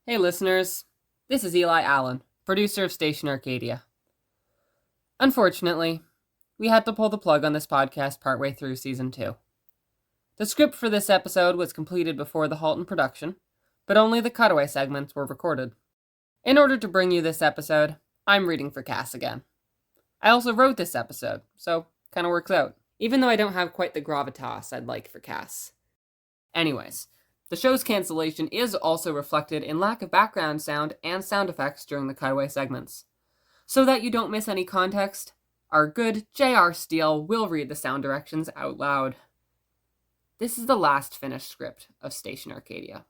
Hey listeners, this is Eli Allan, producer of Station Arcadia. Unfortunately, we had to pull the plug on this podcast partway through Season 2. The script for this episode was completed before the halt in production, but only the cutaway segments were recorded. In order to bring you this episode, I'm reading for Kass again. I also wrote this episode, so kinda works out, even though I don't have quite the gravitas I'd like for Kass. Anyways, the show's cancellation is also reflected in lack of background sound and sound effects during the cutaway segments. So that you don't miss any context, our good J.R Steele will read the sound directions out loud. This is the last finished script of Station Arcadia.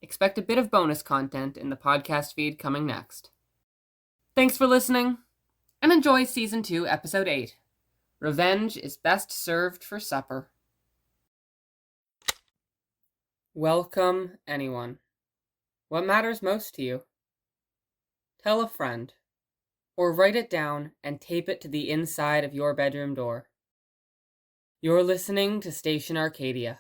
Expect a bit of bonus content in the podcast feed coming next. Thanks for listening, and enjoy Season 2, Episode 8. Revenge is best served for supper. Welcome, anyone. What matters most to you? Tell a friend, or write it down and tape it to the inside of your bedroom door. You're listening to Station Arcadia.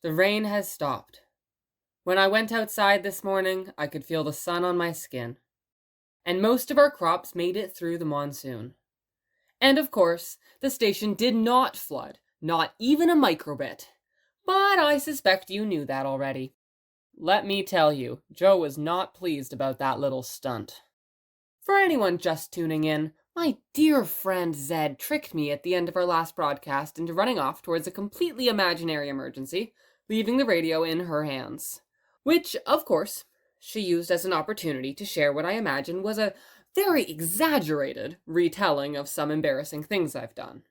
The rain has stopped. When I went outside this morning, I could feel the sun on my skin. And most of our crops made it through the monsoon. And of course, the station did not flood, not even a microbit. But I suspect you knew that already. Let me tell you, Joe was not pleased about that little stunt. For anyone just tuning in, my dear friend Zed tricked me at the end of our last broadcast into running off towards a completely imaginary emergency, leaving the radio in her hands. Which, of course, she used as an opportunity to share what I imagine was a very exaggerated retelling of some embarrassing things I've done.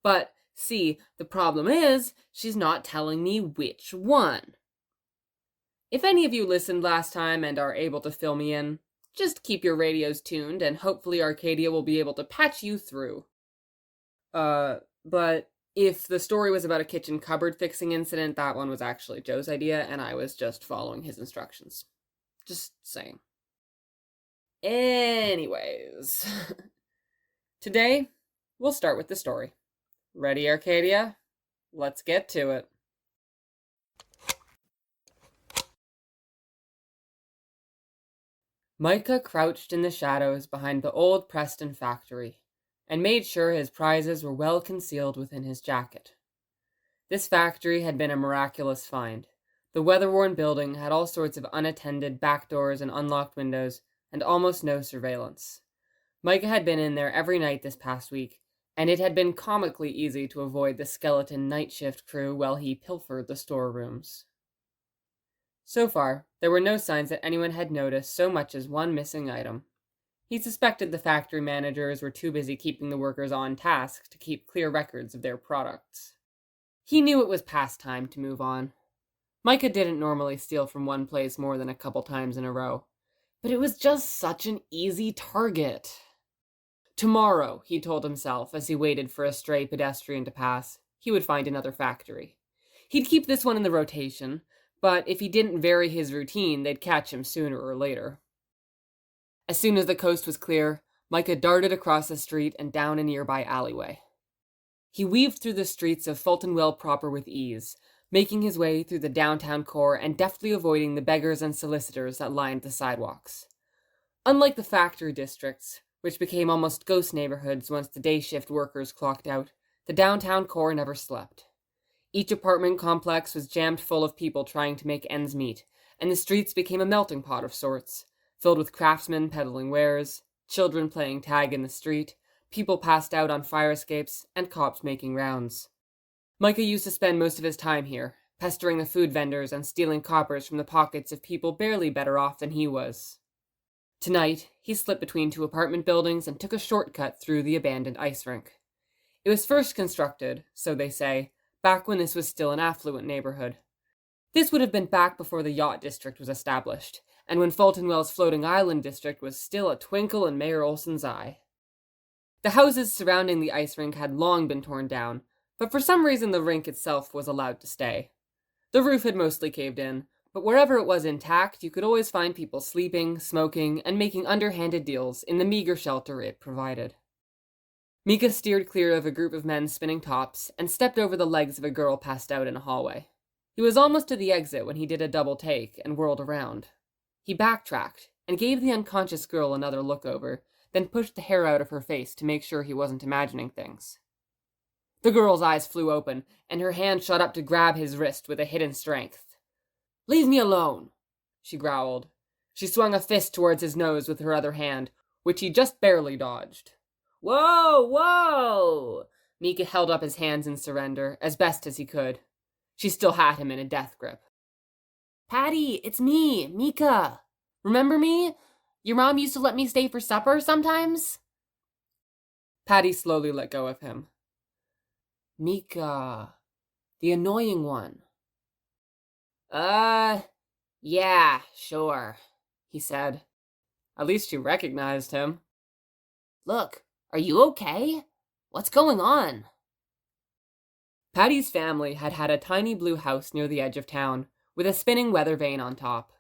But, see, the problem is, she's not telling me which one. If any of you listened last time and are able to fill me in, just keep your radios tuned and hopefully Arcadia will be able to patch you through. But if the story was about a kitchen cupboard fixing incident, that one was actually Joe's idea and I was just following his instructions. Just saying. Anyways, today we'll start with the story. Ready, Arcadia? Let's get to it. Micah crouched in the shadows behind the old Preston factory and made sure his prizes were well concealed within his jacket. This factory had been a miraculous find. The weather-worn building had all sorts of unattended back doors and unlocked windows, and almost no surveillance. Micah had been in there every night this past week, and it had been comically easy to avoid the skeleton night shift crew while he pilfered the storerooms. So far, there were no signs that anyone had noticed so much as one missing item. He suspected the factory managers were too busy keeping the workers on task to keep clear records of their products. He knew it was past time to move on. Micah didn't normally steal from one place more than a couple times in a row, but it was just such an easy target. Tomorrow, he told himself as he waited for a stray pedestrian to pass, he would find another factory. He'd keep this one in the rotation, but if he didn't vary his routine, they'd catch him sooner or later. As soon as the coast was clear, Micah darted across the street and down a nearby alleyway. He weaved through the streets of Fultonwell proper with ease, making his way through the downtown core and deftly avoiding the beggars and solicitors that lined the sidewalks. Unlike the factory districts, which became almost ghost neighborhoods once the day shift workers clocked out, the downtown core never slept. Each apartment complex was jammed full of people trying to make ends meet, and the streets became a melting pot of sorts, filled with craftsmen peddling wares, children playing tag in the street, people passed out on fire escapes, and cops making rounds. Micah used to spend most of his time here, pestering the food vendors and stealing coppers from the pockets of people barely better off than he was. Tonight, he slipped between 2 apartment buildings and took a shortcut through the abandoned ice rink. It was first constructed, so they say, back when this was still an affluent neighborhood. This would have been back before the yacht district was established, and when Fulton Well's floating island district was still a twinkle in Mayor Olson's eye. The houses surrounding the ice rink had long been torn down, but for some reason the rink itself was allowed to stay. The roof had mostly caved in, but wherever it was intact, you could always find people sleeping, smoking, and making underhanded deals in the meager shelter it provided. Mika steered clear of a group of men spinning tops and stepped over the legs of a girl passed out in a hallway. He was almost to the exit when he did a double take and whirled around. He backtracked and gave the unconscious girl another look over, then pushed the hair out of her face to make sure he wasn't imagining things. The girl's eyes flew open, and her hand shot up to grab his wrist with a hidden strength. "Leave me alone," she growled. She swung a fist towards his nose with her other hand, which he just barely dodged. "Whoa, whoa!" Mika held up his hands in surrender, as best as he could. She still had him in a death grip. "Patty, it's me, Mika. Remember me? Your mom used to let me stay for supper sometimes?" Patty slowly let go of him. "Mika, the annoying one." Yeah, sure," he said. At least she recognized him. "Look, are you okay? What's going on?" Patty's family had had a tiny blue house near the edge of town, with a spinning weather vane on top.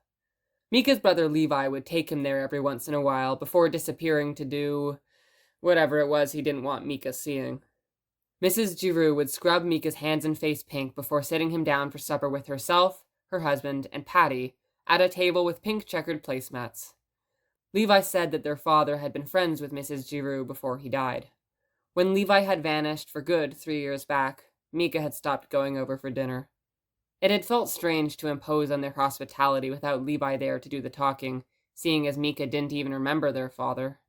Mika's brother Levi would take him there every once in a while before disappearing to do whatever it was he didn't want Mika seeing. Mrs. Giroux would scrub Mika's hands and face pink before sitting him down for supper with herself, her husband, and Patty, at a table with pink checkered placemats. Levi said that their father had been friends with Mrs. Giroux before he died. When Levi had vanished for good 3 years back, Mika had stopped going over for dinner. It had felt strange to impose on their hospitality without Levi there to do the talking, seeing as Mika didn't even remember their father.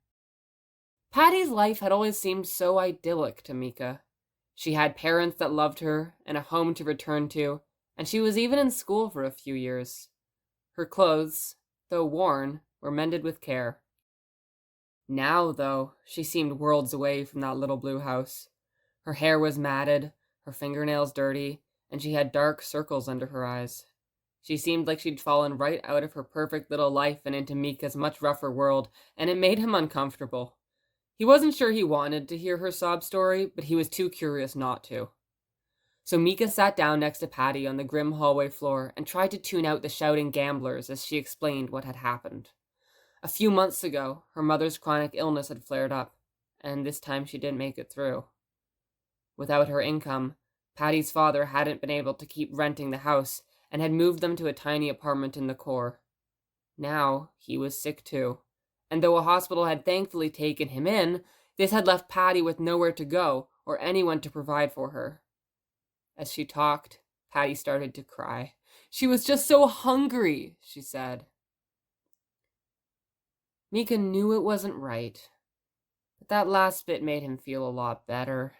Patty's life had always seemed so idyllic to Mika. She had parents that loved her, and a home to return to, and she was even in school for a few years. Her clothes, though worn, were mended with care. Now, though, she seemed worlds away from that little blue house. Her hair was matted, her fingernails dirty, and she had dark circles under her eyes. She seemed like she'd fallen right out of her perfect little life and into Mika's much rougher world, and it made him uncomfortable. He wasn't sure he wanted to hear her sob story, but he was too curious not to. So Mika sat down next to Patty on the grim hallway floor and tried to tune out the shouting gamblers as she explained what had happened. A few months ago, her mother's chronic illness had flared up, and this time she didn't make it through. Without her income, Patty's father hadn't been able to keep renting the house and had moved them to a tiny apartment in the core. Now, he was sick too, and though a hospital had thankfully taken him in, this had left Patty with nowhere to go or anyone to provide for her. As she talked, Patty started to cry. She was just so hungry, she said. Mika knew it wasn't right, but that last bit made him feel a lot better.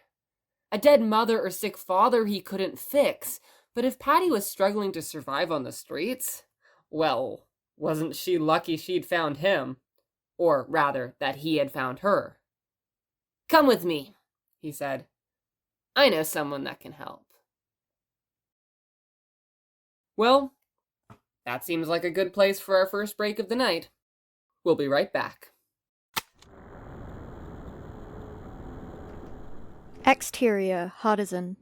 A dead mother or sick father he couldn't fix, but if Patty was struggling to survive on the streets, well, wasn't she lucky she'd found him? Or rather, that he had found her. "Come with me," he said. "I know someone that can help." Well, that seems like a good place for our first break of the night. We'll be right back. Exterior, Hardizon.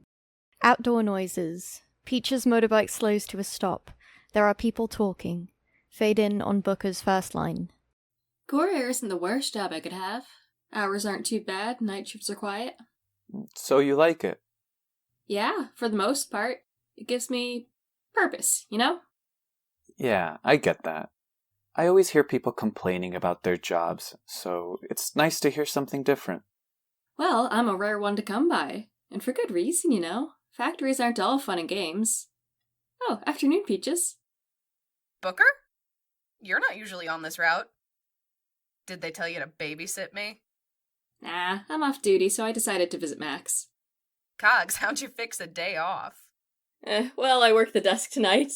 Outdoor noises. Peach's motorbike slows to a stop. There are people talking. Fade in on Booker's first line. Courier isn't the worst job I could have. Hours aren't too bad, night shifts are quiet. So you like it? Yeah, for the most part. It gives me purpose, you know? Yeah, I get that. I always hear people complaining about their jobs, so it's nice to hear something different. Well, I'm a rare one to come by. And for good reason, you know. Factories aren't all fun and games. Oh, afternoon, Peaches. Booker? You're not usually on this route. Did they tell you to babysit me? Nah, I'm off duty, so I decided to visit Max. Cogs, how'd you fix a day off? Well, I work the desk tonight,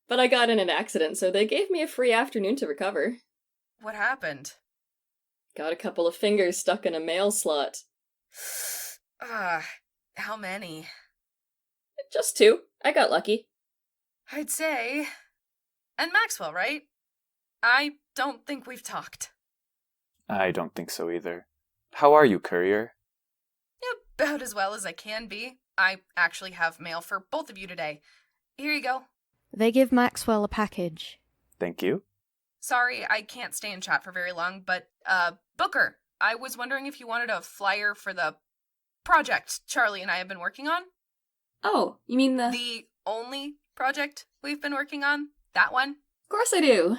but I got in an accident, so they gave me a free afternoon to recover. What happened? Got a couple of fingers stuck in a mail slot. How many? Just 2. I got lucky. I'd say. And Maxwell, right? I don't think we've talked. I don't think so either. How are you, courier? About as well as I can be. I actually have mail for both of you today. Here you go. They give Maxwell a package. Thank you. Sorry, I can't stay in chat for very long, but, Booker, I was wondering if you wanted a flyer for the project Charlie and I have been working on. Oh, you mean the... The only project we've been working on? That one? Of course I do.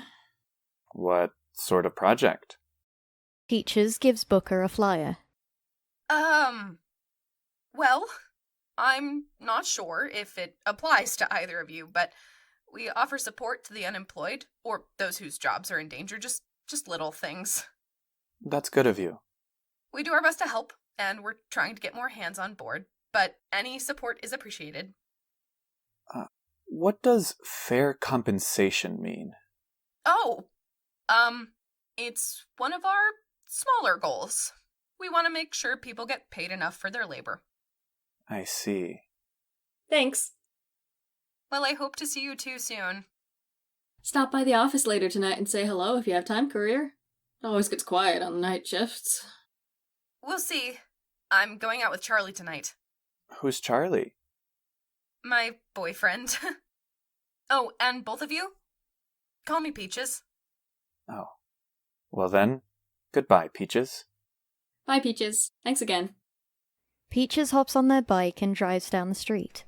What sort of project? Peaches gives Booker a flyer. Well, I'm not sure if it applies to either of you, but we offer support to the unemployed, or those whose jobs are in danger, just little things. That's good of you. We do our best to help, and we're trying to get more hands on board, but any support is appreciated. What does fair compensation mean? Oh, it's one of our smaller goals. We want to make sure people get paid enough for their labor. I see. Thanks. Well, I hope to see you too soon. Stop by the office later tonight and say hello if you have time, courier. It always gets quiet on the night shifts. We'll see. I'm going out with Charlie tonight. Who's Charlie? My boyfriend. Oh, and both of you? Call me Peaches. Oh. Well then, goodbye, Peaches. Bye, Peaches. Thanks again. Peaches hops on their bike and drives down the street.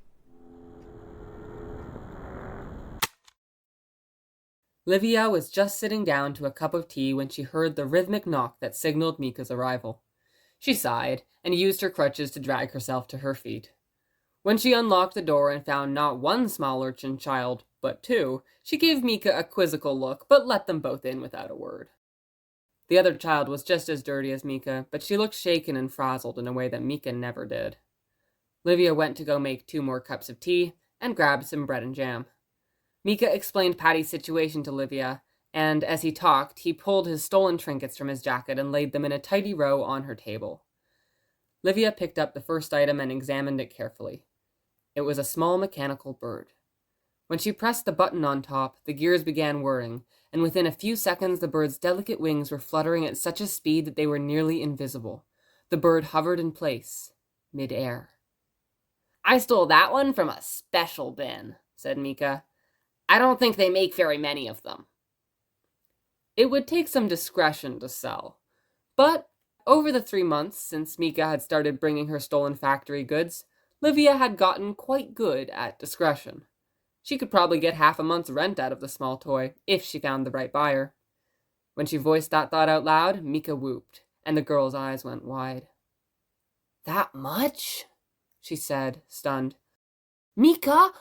Livia was just sitting down to a cup of tea when she heard the rhythmic knock that signaled Mika's arrival. She sighed and used her crutches to drag herself to her feet. When she unlocked the door and found not one small urchin child, but 2, she gave Mika a quizzical look, but let them both in without a word. The other child was just as dirty as Mika, but she looked shaken and frazzled in a way that Mika never did. Livia went to go make 2 more cups of tea and grabbed some bread and jam. Mika explained Patty's situation to Livia, and as he talked, he pulled his stolen trinkets from his jacket and laid them in a tidy row on her table. Livia picked up the first item and examined it carefully. It was a small mechanical bird. When she pressed the button on top, the gears began whirring, and within a few seconds the bird's delicate wings were fluttering at such a speed that they were nearly invisible. The bird hovered in place, mid-air. "I stole that one from a special bin," said Mika. "I don't think they make very many of them." It would take some discretion to sell, but over the 3 months since Mika had started bringing her stolen factory goods, Livia had gotten quite good at discretion. She could probably get half a month's rent out of the small toy, if she found the right buyer. When she voiced that thought out loud, Mika whooped, and the girl's eyes went wide. "That much?" she said, stunned. "Mika,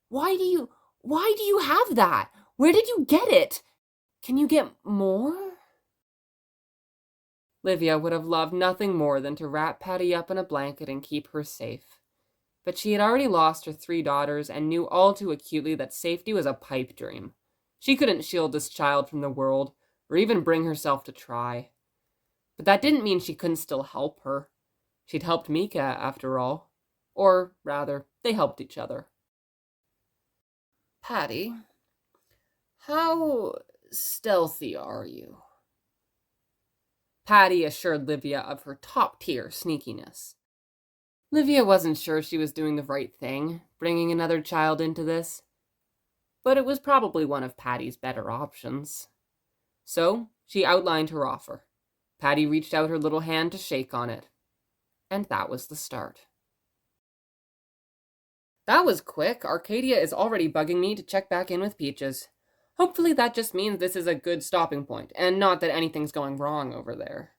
why do you have that? Where did you get it? Can you get more?" Livia would have loved nothing more than to wrap Patty up in a blanket and keep her safe. But she had already lost her 3 daughters and knew all too acutely that safety was a pipe dream. She couldn't shield this child from the world, or even bring herself to try. But that didn't mean she couldn't still help her. She'd helped Mika, after all. Or, rather, they helped each other. "Patty, how stealthy are you?" Patty assured Livia of her top-tier sneakiness. Livia wasn't sure she was doing the right thing, bringing another child into this. But it was probably one of Patty's better options. So, she outlined her offer. Patty reached out her little hand to shake on it. And that was the start. "That was quick. Arcadia is already bugging me to check back in with Peaches. Hopefully that just means this is a good stopping point, and not that anything's going wrong over there.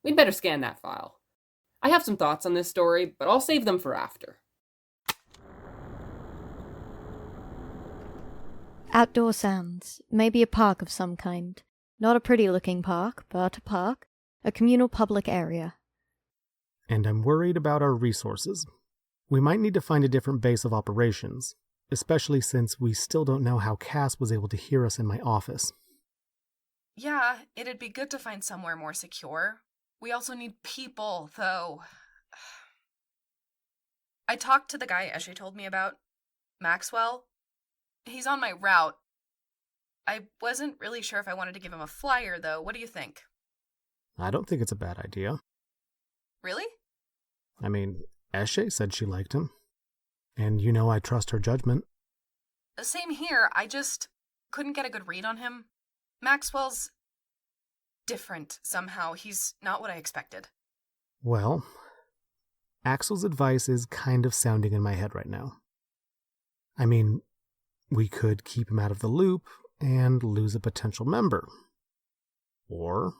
We'd better scan that file. I have some thoughts on this story, but I'll save them for after." Outdoor sounds. Maybe a park of some kind. Not a pretty-looking park, but a park. A communal public area. And I'm worried about our resources. We might need to find a different base of operations, especially since we still don't know how Kass was able to hear us in my office. Yeah, it'd be good to find somewhere more secure. We also need people, though. I talked to the guy Eshe told me about, Maxwell. He's on my route. I wasn't really sure if I wanted to give him a flyer, though. What do you think? I don't think it's a bad idea. Really? I mean, Eshe said she liked him. And you know I trust her judgment. Same here. I just couldn't get a good read on him. Maxwell's different somehow. He's not what I expected. Well, Axel's advice is kind of sounding in my head right now. I mean, we could keep him out of the loop and lose a potential member. Or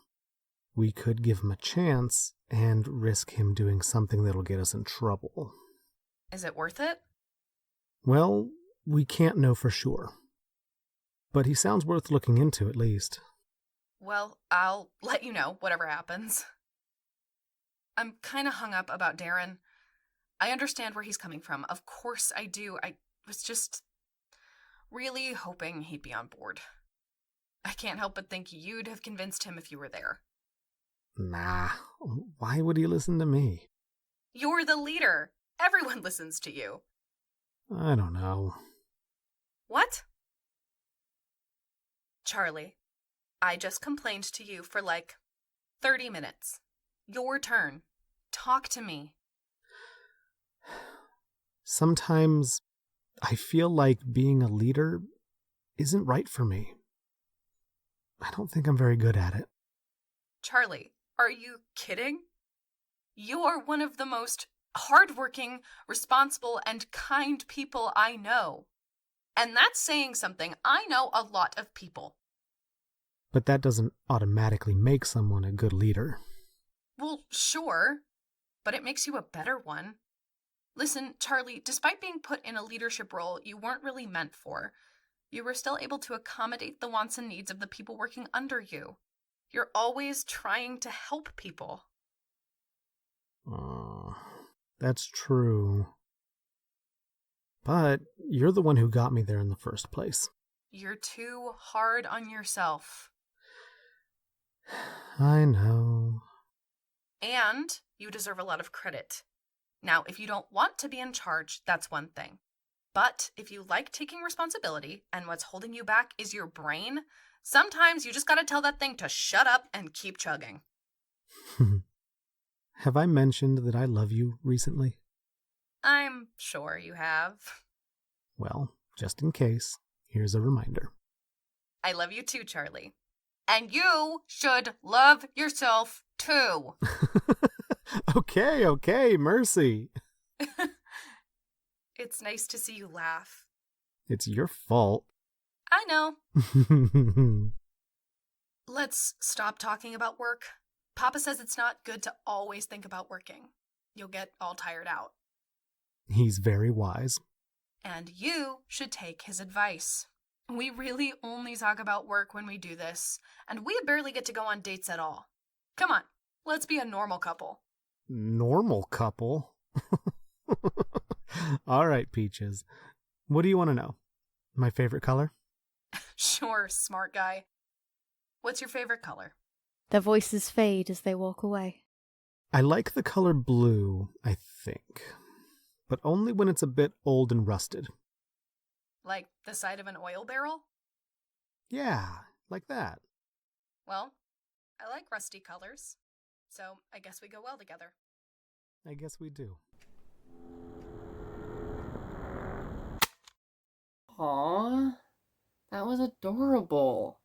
we could give him a chance and risk him doing something that'll get us in trouble. Is it worth it? Well, we can't know for sure. But he sounds worth looking into at least. Well, I'll let you know, whatever happens. I'm kind of hung up about Darren. I understand where he's coming from. Of course I do. I was just really hoping he'd be on board. I can't help but think you'd have convinced him if you were there. Nah, why would he listen to me? You're the leader. Everyone listens to you. I don't know. What? Charlie, I just complained to you for like 30 minutes. Your turn. Talk to me. Sometimes I feel like being a leader isn't right for me. I don't think I'm very good at it. Charlie, are you kidding? You are one of the most hardworking, responsible, and kind people I know. And that's saying something. I know a lot of people. But that doesn't automatically make someone a good leader. Well, sure, but it makes you a better one. Listen, Charlie, despite being put in a leadership role you weren't really meant for, you were still able to accommodate the wants and needs of the people working under you. You're always trying to help people. That's true. But you're the one who got me there in the first place. You're too hard on yourself. I know. And you deserve a lot of credit. Now, if you don't want to be in charge, that's one thing. But if you like taking responsibility and what's holding you back is your brain, sometimes you just gotta tell that thing to shut up and keep chugging. Have I mentioned that I love you recently? I'm sure you have. Well, just in case, here's a reminder. I love you too, Charlie. And you should love yourself too. Okay, mercy. It's nice to see you laugh. It's your fault. I know. Let's stop talking about work. Papa says it's not good to always think about working. You'll get all tired out. He's very wise. And you should take his advice. We really only talk about work when we do this, and we barely get to go on dates at all. Come on, let's be a normal couple. Normal couple? All right, Peaches. What do you want to know? My favorite color? Sure, smart guy. What's your favorite color? Their voices fade as they walk away. I like the color blue, I think. But only when it's a bit old and rusted. Like the side of an oil barrel? Yeah, like that. Well, I like rusty colors, so I guess we go well together. I guess we do. Aww, that was adorable.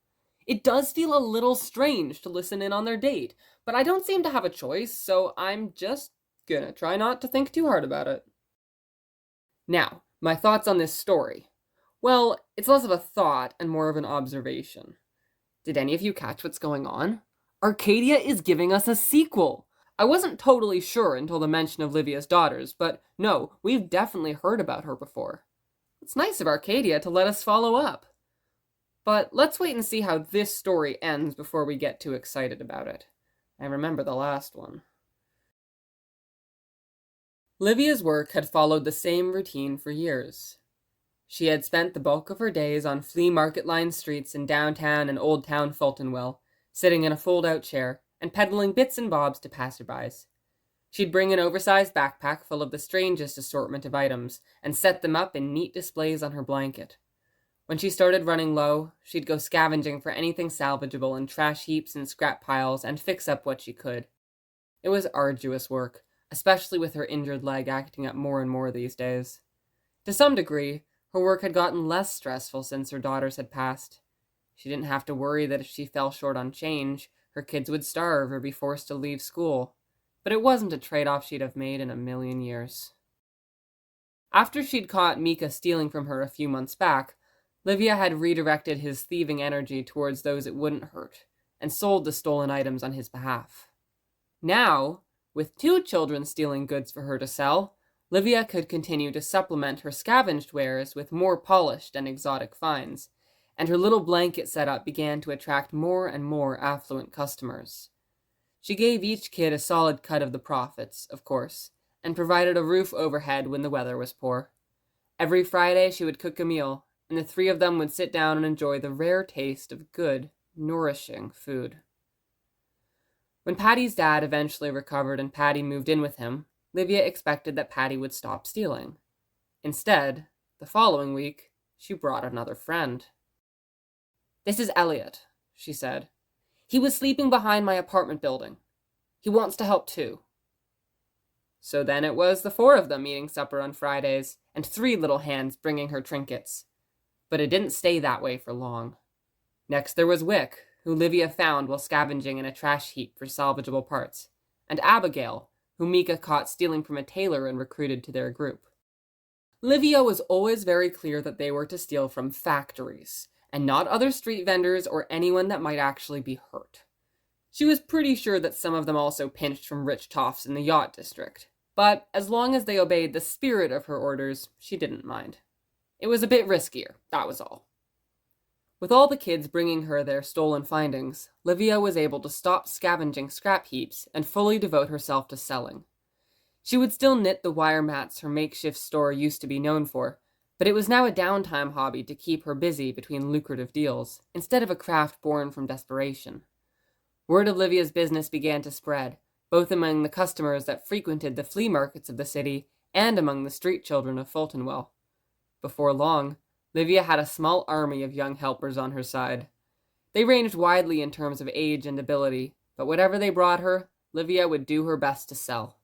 It does feel a little strange to listen in on their date, but I don't seem to have a choice, so I'm just gonna try not to think too hard about it. Now, my thoughts on this story. Well, it's less of a thought and more of an observation. Did any of you catch what's going on? Arcadia is giving us a sequel. I wasn't totally sure until the mention of Livia's daughters, but no, we've definitely heard about her before. It's nice of Arcadia to let us follow up. But let's wait and see how this story ends before we get too excited about it. I remember the last one. Livia's work had followed the same routine for years. She had spent the bulk of her days on flea market-lined streets in downtown and Old Town Fultonwell, sitting in a fold-out chair and peddling bits and bobs to passerbys. She'd bring an oversized backpack full of the strangest assortment of items and set them up in neat displays on her blanket. When she started running low, she'd go scavenging for anything salvageable in trash heaps and scrap piles and fix up what she could. It was arduous work, especially with her injured leg acting up more and more these days. To some degree, her work had gotten less stressful since her daughters had passed. She didn't have to worry that if she fell short on change, her kids would starve or be forced to leave school. But it wasn't a trade-off she'd have made in a million years. After she'd caught Mika stealing from her a few months back, Livia had redirected his thieving energy towards those it wouldn't hurt, and sold the stolen items on his behalf. Now, with 2 children stealing goods for her to sell, Livia could continue to supplement her scavenged wares with more polished and exotic finds, and her little blanket setup began to attract more and more affluent customers. She gave each kid a solid cut of the profits, of course, and provided a roof overhead when the weather was poor. Every Friday she would cook a meal, and the 3 of them would sit down and enjoy the rare taste of good, nourishing food. When Patty's dad eventually recovered and Patty moved in with him, Livia expected that Patty would stop stealing. Instead, the following week, she brought another friend. "This is Elliot," she said. "He was sleeping behind my apartment building. He wants to help too." So then it was the 4 of them eating supper on Fridays, and 3 little hands bringing her trinkets. But it didn't stay that way for long. Next there was Wick, who Livia found while scavenging in a trash heap for salvageable parts, and Abigail, who Mika caught stealing from a tailor and recruited to their group. Livia was always very clear that they were to steal from factories, and not other street vendors or anyone that might actually be hurt. She was pretty sure that some of them also pinched from rich toffs in the yacht district, but as long as they obeyed the spirit of her orders, she didn't mind. It was a bit riskier, that was all. With all the kids bringing her their stolen findings, Livia was able to stop scavenging scrap heaps and fully devote herself to selling. She would still knit the wire mats her makeshift store used to be known for, but it was now a downtime hobby to keep her busy between lucrative deals, instead of a craft born from desperation. Word of Livia's business began to spread, both among the customers that frequented the flea markets of the city and among the street children of Fultonwell. Before long, Livia had a small army of young helpers on her side. They ranged widely in terms of age and ability, but whatever they brought her, Livia would do her best to sell.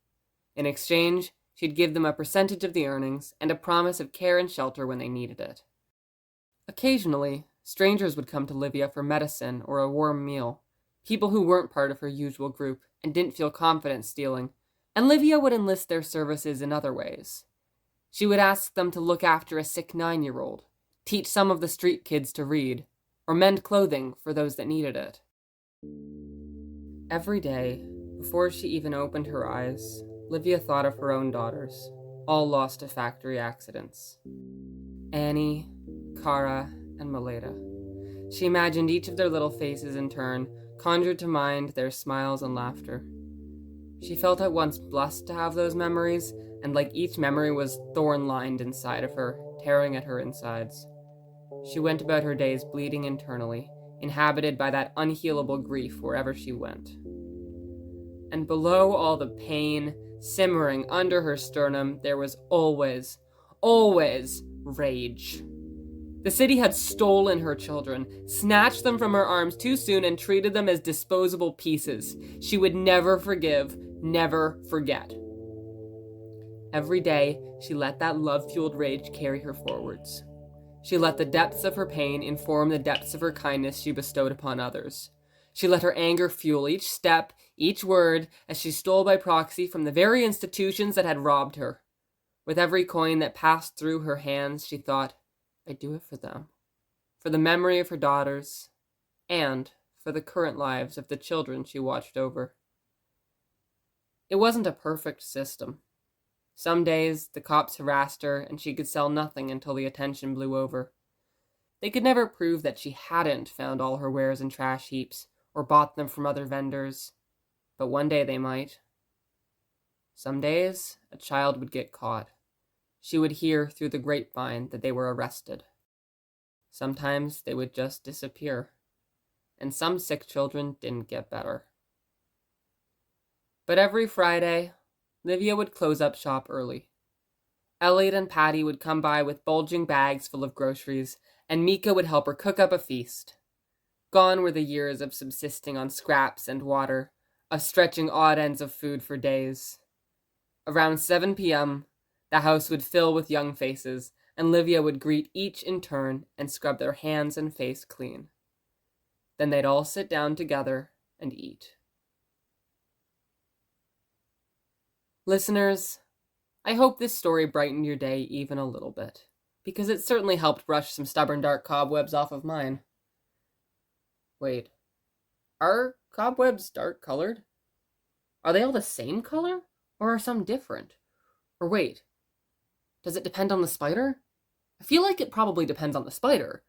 In exchange, she'd give them a percentage of the earnings and a promise of care and shelter when they needed it. Occasionally, strangers would come to Livia for medicine or a warm meal, people who weren't part of her usual group and didn't feel confident stealing, and Livia would enlist their services in other ways. She would ask them to look after a sick 9-year-old, teach some of the street kids to read, or mend clothing for those that needed it. Every day, before she even opened her eyes, Livia thought of her own daughters, all lost to factory accidents. Annie, Cara, and Maleta. She imagined each of their little faces in turn, conjured to mind their smiles and laughter. She felt at once blessed to have those memories, and like each memory was thorn-lined inside of her, tearing at her insides. She went about her days bleeding internally, inhabited by that unhealable grief wherever she went. And below all the pain, simmering under her sternum, there was always rage. The city had stolen her children, snatched them from her arms too soon, and treated them as disposable pieces. She would never forgive, never forget. Every day, she let that love-fueled rage carry her forwards. She let the depths of her pain inform the depths of her kindness she bestowed upon others. She let her anger fuel each step, each word, as she stole by proxy from the very institutions that had robbed her. With every coin that passed through her hands, she thought, "I do it for them, for the memory of her daughters, and for the current lives of the children she watched over." It wasn't a perfect system. Some days, the cops harassed her, and she could sell nothing until the attention blew over. They could never prove that she hadn't found all her wares in trash heaps, or bought them from other vendors. But one day they might. Some days, a child would get caught. She would hear through the grapevine that they were arrested. Sometimes they would just disappear, and some sick children didn't get better. But every Friday, Livia would close up shop early. Elliot and Patty would come by with bulging bags full of groceries, and Mika would help her cook up a feast. Gone were the years of subsisting on scraps and water, of stretching odd ends of food for days. Around 7 p.m., the house would fill with young faces, and Livia would greet each in turn and scrub their hands and face clean. Then they'd all sit down together and eat. Listeners, I hope this story brightened your day even a little bit, because it certainly helped brush some stubborn dark cobwebs off of mine. Wait, are cobwebs dark colored? Are they all the same color, or are some different? Or wait, does it depend on the spider? I feel like it probably depends on the spider.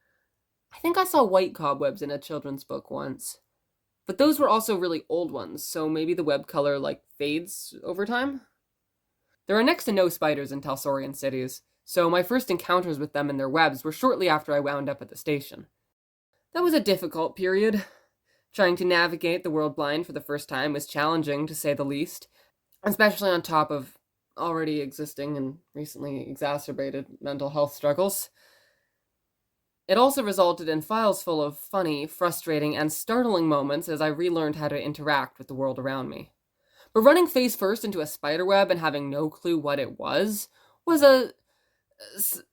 I think I saw white cobwebs in a children's book once. But those were also really old ones, so maybe the web color, fades over time? There are next to no spiders in Talsorian cities, so my first encounters with them and their webs were shortly after I wound up at the station. That was a difficult period. Trying to navigate the world blind for the first time was challenging, to say the least, especially on top of already existing and recently exacerbated mental health struggles. It also resulted in files full of funny, frustrating, and startling moments as I relearned how to interact with the world around me. But running face first into a spiderweb and having no clue what it was a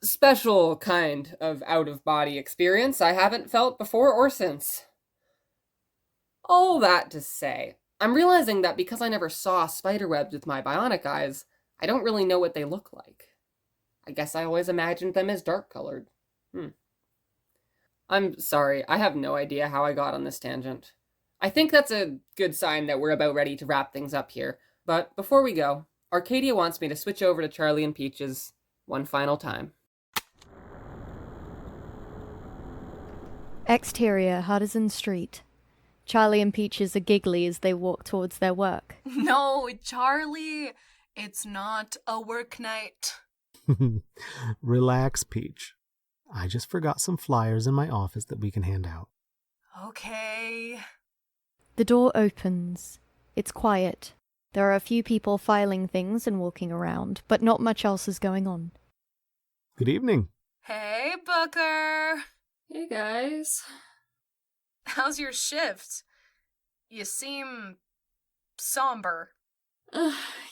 special kind of out-of-body experience I haven't felt before or since. All that to say, I'm realizing that because I never saw spiderwebs with my bionic eyes, I don't really know what they look like. I guess I always imagined them as dark-colored. I'm sorry, I have no idea how I got on this tangent. I think that's a good sign that we're about ready to wrap things up here. But before we go, Arcadia wants me to switch over to Charlie and Peaches one final time. Exterior, Hudson Street. Charlie and Peaches are giggly as they walk towards their work. No, Charlie, it's not a work night. Relax, Peach. I just forgot some flyers in my office that we can hand out. Okay. The door opens. It's quiet. There are a few people filing things and walking around, but not much else is going on. Good evening. Hey, Booker. Hey, guys. How's your shift? You seem somber.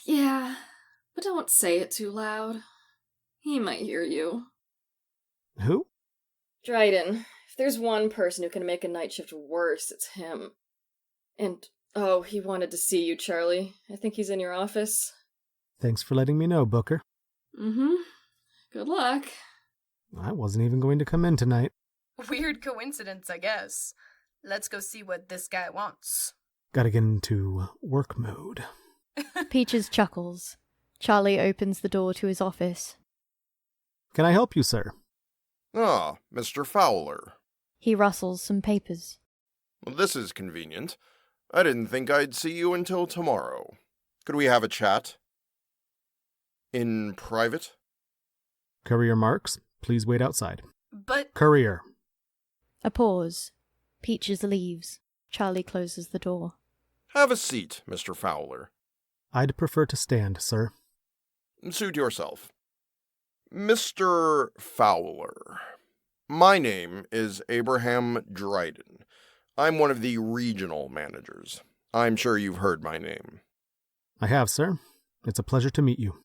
Yeah, but don't say it too loud. He might hear you. Who? Dryden. If there's one person who can make a night shift worse, it's him. And, he wanted to see you, Charlie. I think he's in your office. Thanks for letting me know, Booker. Mm-hmm. Good luck. I wasn't even going to come in tonight. Weird coincidence, I guess. Let's go see what this guy wants. Gotta get into work mode. Peaches chuckles. Charlie opens the door to his office. Can I help you, sir? Ah, Mr. Fowler. He rustles some papers. Well, this is convenient. I didn't think I'd see you until tomorrow. Could we have a chat? In private? Courier Marks, please wait outside. But... Courier. A pause. Peaches leaves. Charlie closes the door. Have a seat, Mr. Fowler. I'd prefer to stand, sir. Suit yourself. Mr. Fowler, my name is Abraham Dryden. I'm one of the regional managers. I'm sure you've heard my name. I have, sir. It's a pleasure to meet you.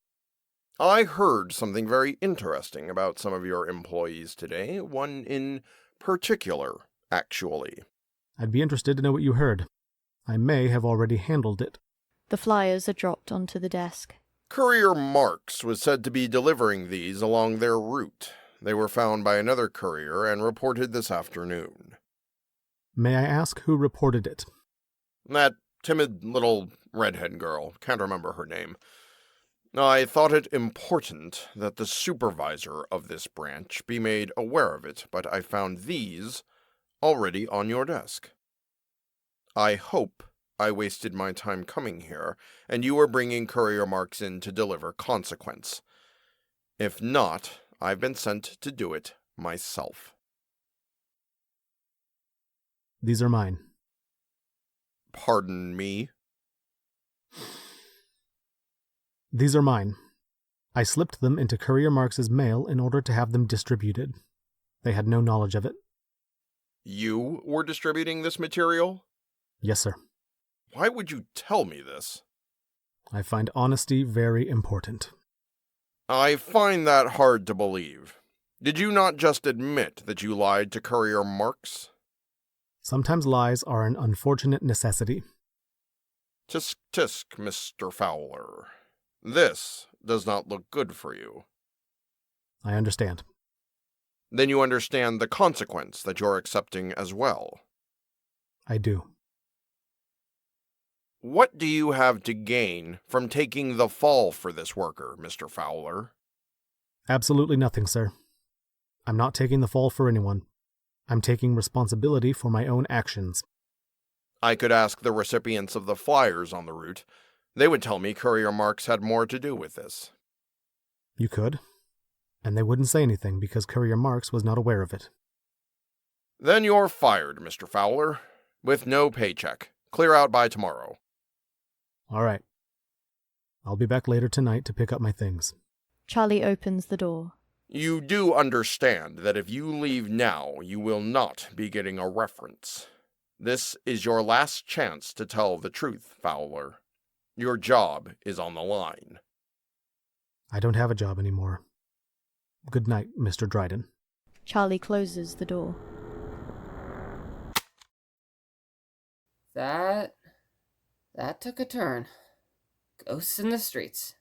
I heard something very interesting about some of your employees today, one in particular, actually. I'd be interested to know what you heard. I may have already handled it. The flyers are dropped onto the desk. Courier Marks was said to be delivering these along their route. They were found by another courier and reported this afternoon. May I ask who reported it? That timid little redhead girl. Can't remember her name. I thought it important that the supervisor of this branch be made aware of it, but I found these already on your desk. I hope I wasted my time coming here, and you are bringing courier marks in to deliver consequence. If not, I've been sent to do it myself. These are mine. Pardon me? These are mine. I slipped them into Courier Marks's mail in order to have them distributed. They had no knowledge of it. You were distributing this material? Yes, sir. Why would you tell me this? I find honesty very important. I find that hard to believe. Did you not just admit that you lied to Courier Marks? Sometimes lies are an unfortunate necessity. Tisk tisk, Mr. Fowler. This does not look good for you. I understand. Then you understand the consequence that you're accepting as well. I do. What do you have to gain from taking the fall for this worker, Mr. Fowler? Absolutely nothing, sir. I'm not taking the fall for anyone. I'm taking responsibility for my own actions. I could ask the recipients of the flyers on the route. They would tell me Courier Marks had more to do with this. You could. And they wouldn't say anything because Courier Marks was not aware of it. Then you're fired, Mr. Fowler. With no paycheck. Clear out by tomorrow. All right. I'll be back later tonight to pick up my things. Charlie opens the door. You do understand that if you leave now, you will not be getting a reference. This is your last chance to tell the truth, Fowler. Your job is on the line. I don't have a job anymore. Good night, Mr. Dryden. Charlie closes the door. That took a turn. Ghosts in the streets.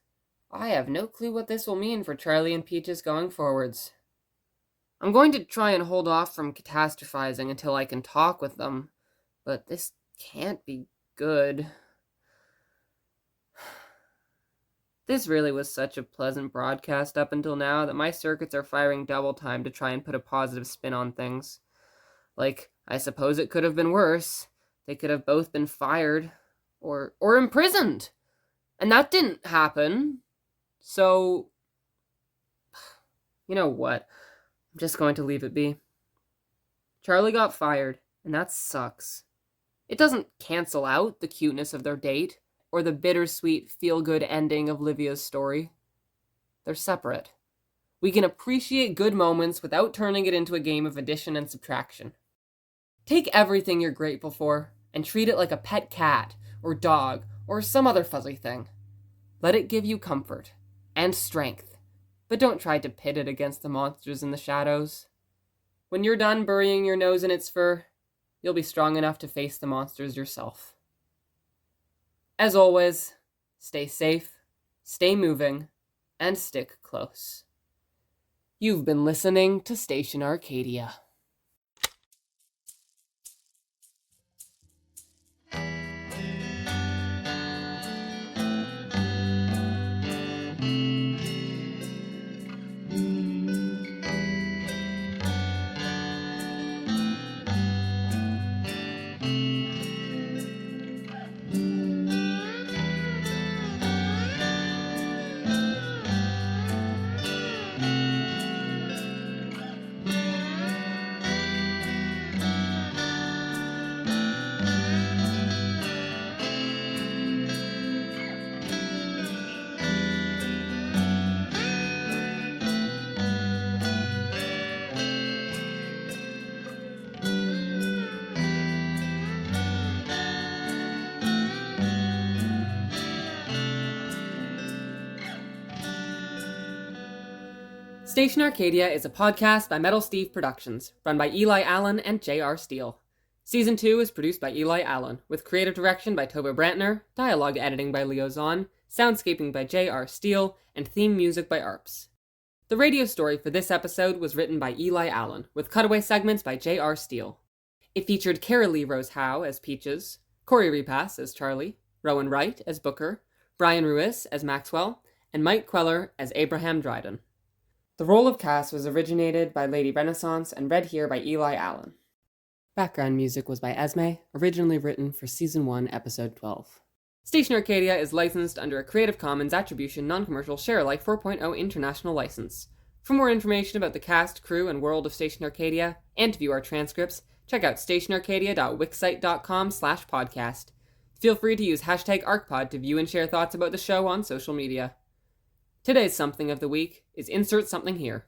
I have no clue what this will mean for Charlie and Peaches going forwards. I'm going to try and hold off from catastrophizing until I can talk with them, but this can't be good. This really was such a pleasant broadcast up until now that my circuits are firing double time to try and put a positive spin on things. Like, I suppose it could have been worse. They could have both been fired or imprisoned. And that didn't happen. So, you know what? I'm just going to leave it be. Charlie got fired, and that sucks. It doesn't cancel out the cuteness of their date, or the bittersweet, feel-good ending of Livia's story. They're separate. We can appreciate good moments without turning it into a game of addition and subtraction. Take everything you're grateful for, and treat it like a pet cat, or dog, or some other fuzzy thing. Let it give you comfort and strength, but don't try to pit it against the monsters in the shadows. When you're done burying your nose in its fur, you'll be strong enough to face the monsters yourself. As always, stay safe, stay moving, and stick close. You've been listening to Station Arcadia. Station Arcadia is a podcast by Metal Steve Productions, run by Eli Allan and J.R. Steele. Season 2 is produced by Eli Allan, with creative direction by Tobo Brantner, dialogue editing by Leo Zahn, soundscaping by J.R. Steele, and theme music by ARPS. The radio story for this episode was written by Eli Allan, with cutaway segments by J.R. Steele. It featured CaraLee Rose Howe as Peaches, Cory Repass as Charlie, Rowan Wright as Booker, Bryan Ruiz as Maxwell, and Mike Cuellar as Abraham Dryden. The role of Kass was originated by Lady Renaissance and read here by Eli Allan. Background music was by Esme, originally written for Season 1, Episode 12. Station Arcadia is licensed under a Creative Commons Attribution Non-Commercial Share-alike 4.0 International License. For more information about the cast, crew, and world of Station Arcadia, and to view our transcripts, check out stationarcadia.wixsite.com/podcast. Feel free to use hashtag ArcPod to view and share thoughts about the show on social media. Today's Something of the Week is Insert Something Here.